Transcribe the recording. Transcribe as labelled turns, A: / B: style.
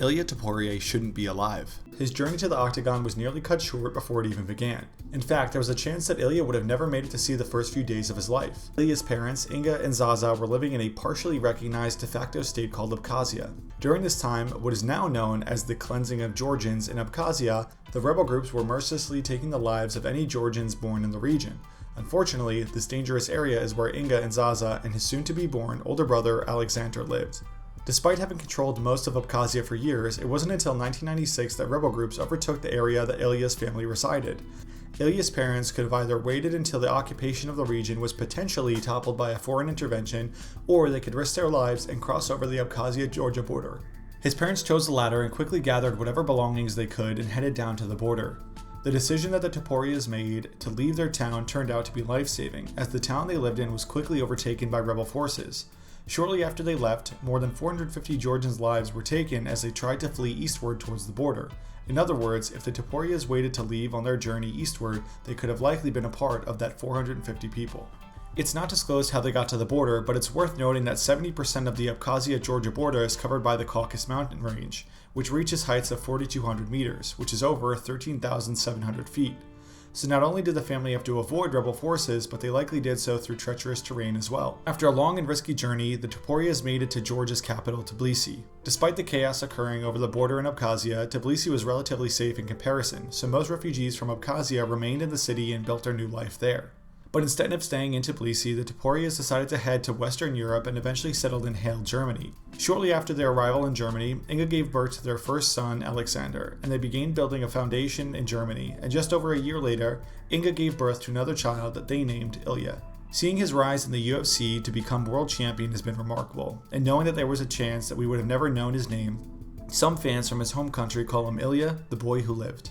A: Ilia Topuria shouldn't be alive. His journey to the octagon was nearly cut short before it even began. In fact, there was a chance that Ilia would have never made it to see the first few days of his life. Ilia's parents, Inga and Zaza, were living in a partially recognized de facto state called Abkhazia. During this time, what is now known as the cleansing of Georgians in Abkhazia, the rebel groups were mercilessly taking the lives of any Georgians born in the region. Unfortunately, this dangerous area is where Inga and Zaza and his soon-to-be-born older brother Alexander lived. Despite having controlled most of Abkhazia for years, it wasn't until 1996 that rebel groups overtook the area that Ilia's family resided. Ilia's parents could have either waited until the occupation of the region was potentially toppled by a foreign intervention, or they could risk their lives and cross over the Abkhazia-Georgia border. His parents chose the latter and quickly gathered whatever belongings they could and headed down to the border. The decision that the Topurias made to leave their town turned out to be life-saving, as the town they lived in was quickly overtaken by rebel forces. Shortly after they left, more than 450 Georgians' lives were taken as they tried to flee eastward towards the border. In other words, if the Topurias waited to leave on their journey eastward, they could have likely been a part of that 450 people. It's not disclosed how they got to the border, but it's worth noting that 70% of the Abkhazia-Georgia border is covered by the Caucasus mountain range, which reaches heights of 4,200 meters, which is over 13,700 feet. So not only did the family have to avoid rebel forces, but they likely did so through treacherous terrain as well. After a long and risky journey, the Topurias made it to Georgia's capital, Tbilisi. Despite the chaos occurring over the border in Abkhazia, Tbilisi was relatively safe in comparison, so most refugees from Abkhazia remained in the city and built their new life there. But instead of staying in Tbilisi, the Topurias decided to head to Western Europe and eventually settled in Halle, Germany. Shortly after their arrival in Germany, Inga gave birth to their first son, Alexander, and they began building a foundation in Germany, and just over a year later, Inga gave birth to another child that they named Ilia. Seeing his rise in the UFC to become world champion has been remarkable, and knowing that there was a chance that we would have never known his name, some fans from his home country call him Ilia, the boy who lived.